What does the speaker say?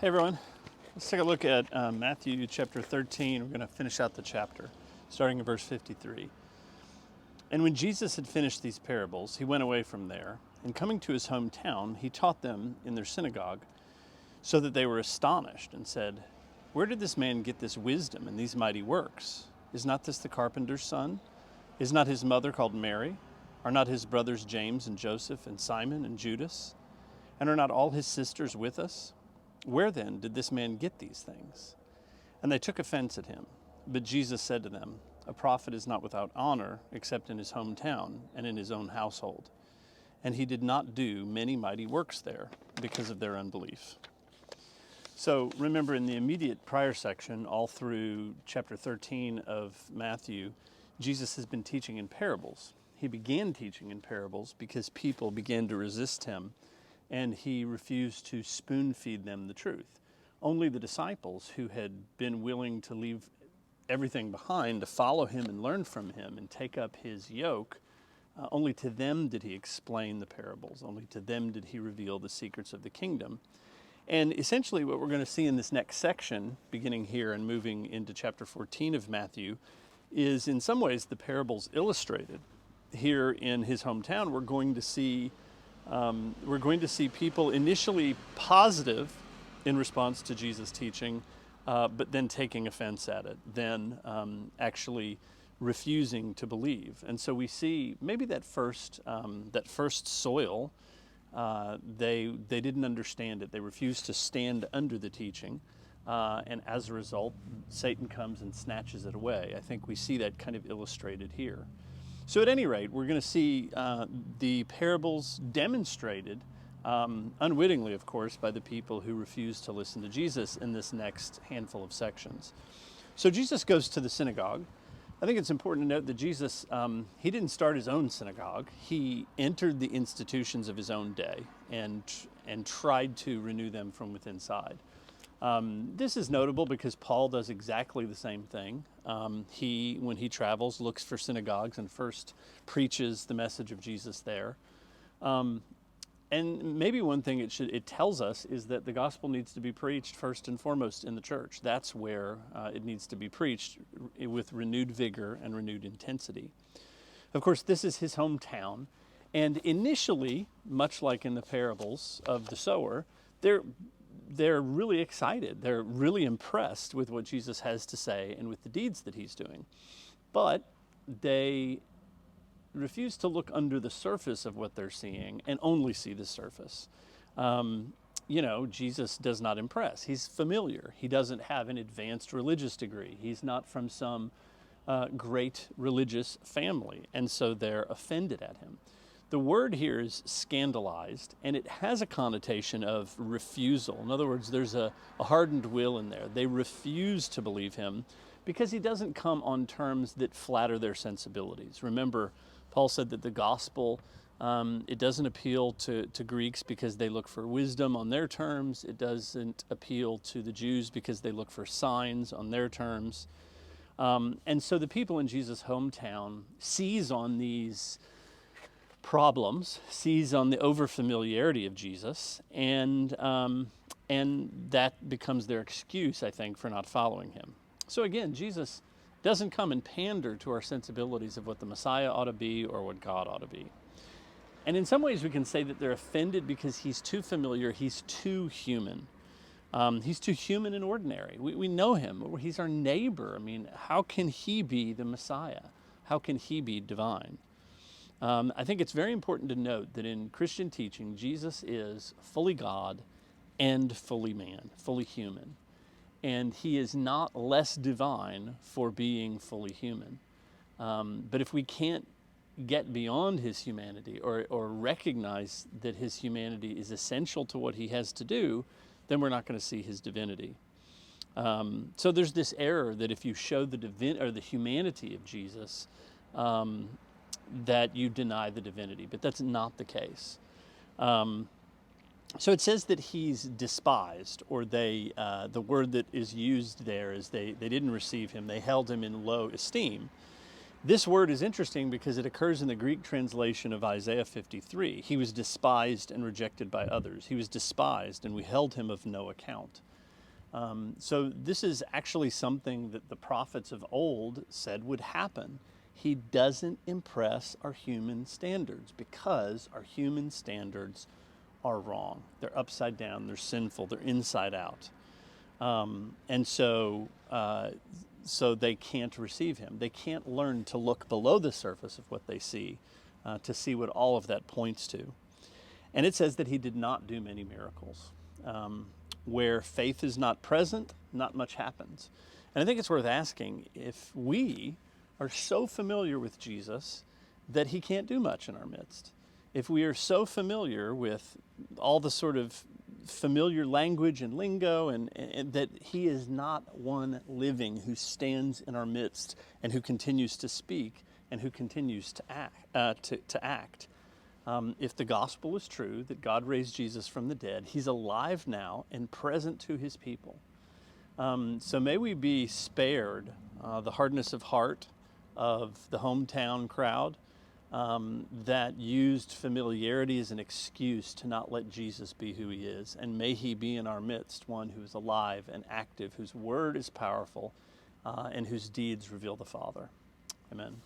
Hey everyone, let's take a look at Matthew chapter 13. We're going to finish out the chapter, starting in verse 53. And when Jesus had finished these parables, he went away from there, and coming to his hometown, he taught them in their synagogue, so that they were astonished and said, "Where did this man get this wisdom and these mighty works? Is not this the carpenter's son? Is not his mother called Mary? Are not his brothers James and Joseph and Simon and Judas? And are not all his sisters with us? Where then did this man get these things?" And they took offense at him. But Jesus said to them, "A prophet is not without honor except in his hometown and in his own household." And he did not do many mighty works there because of their unbelief. So remember, in the immediate prior section, all through chapter 13 of Matthew, Jesus has been teaching in parables. He began teaching in parables because people began to resist him, and he refused to spoon feed them the truth. Only the disciples who had been willing to leave everything behind to follow him and learn from him and take up his yoke, only to them did he explain the parables. Only to them did he reveal the secrets of the kingdom. And essentially what we're going to see in this next section, beginning here and moving into chapter 14 of Matthew, is in some ways the parables illustrated. Here in his hometown, we're going to see people initially positive in response to Jesus' teaching, but then taking offense at it, then actually refusing to believe. And so we see maybe that first soil, they didn't understand it. They refused to stand under the teaching, and as a result, Satan comes and snatches it away. I think we see that kind of illustrated here. So at any rate, we're going to see the parables demonstrated, unwittingly, of course, by the people who refuse to listen to Jesus in this next handful of sections. So Jesus goes to the synagogue. I think it's important to note that Jesus, he didn't start his own synagogue. He entered the institutions of his own day and tried to renew them from within inside. This is notable because Paul does exactly the same thing. When he travels, looks for synagogues and first preaches the message of Jesus there. And maybe one thing it tells us is that the gospel needs to be preached first and foremost in the church. That's where it needs to be preached with renewed vigor and renewed intensity. Of course, this is his hometown. And initially, much like in the parables of the sower, they're really excited. They're really impressed with what Jesus has to say and with the deeds that he's doing. But they refuse to look under the surface of what they're seeing and only see the surface. Jesus does not impress. He's familiar. He doesn't have an advanced religious degree. He's not from some great religious family. And so they're offended at him. The word here is scandalized, and it has a connotation of refusal. In other words, there's a hardened will in there. They refuse to believe him because he doesn't come on terms that flatter their sensibilities. Remember, Paul said that the gospel, it doesn't appeal to Greeks because they look for wisdom on their terms. It doesn't appeal to the Jews because they look for signs on their terms. And so the people in Jesus' hometown seize on these problems, seize on the overfamiliarity of Jesus, and that becomes their excuse, I think, for not following him. So again, Jesus doesn't come and pander to our sensibilities of what the Messiah ought to be or what God ought to be. And in some ways we can say that they're offended because he's too familiar, he's too human. He's too human and ordinary. We know him, he's our neighbor. I mean, how can he be the Messiah? How can he be divine? I think it's very important to note that in Christian teaching, Jesus is fully God and fully man, fully human. And he is not less divine for being fully human. But if we can't get beyond his humanity or recognize that his humanity is essential to what he has to do, then we're not going to see his divinity. So there's this error that if you show the humanity of Jesus, that you deny the divinity, but that's not the case. So it says that he's despised, or the word that is used there is they didn't receive him, they held him in low esteem. This word is interesting because it occurs in the Greek translation of Isaiah 53. He was despised and rejected by others. He was despised and we held him of no account. So this is actually something that the prophets of old said would happen. He doesn't impress our human standards because our human standards are wrong. They're upside down, they're sinful, they're inside out. So they can't receive him. They can't learn to look below the surface of what they see, to see what all of that points to. And it says that he did not do many miracles. Where faith is not present, not much happens. And I think it's worth asking if we are so familiar with Jesus that he can't do much in our midst. If we are so familiar with all the sort of familiar language and lingo and that he is not one living who stands in our midst and who continues to speak and who continues to act. If the gospel is true, that God raised Jesus from the dead, he's alive now and present to his people. So may we be spared the hardness of heart of the hometown crowd that used familiarity as an excuse to not let Jesus be who he is. And may he be in our midst one who is alive and active, whose word is powerful, and whose deeds reveal the Father. Amen.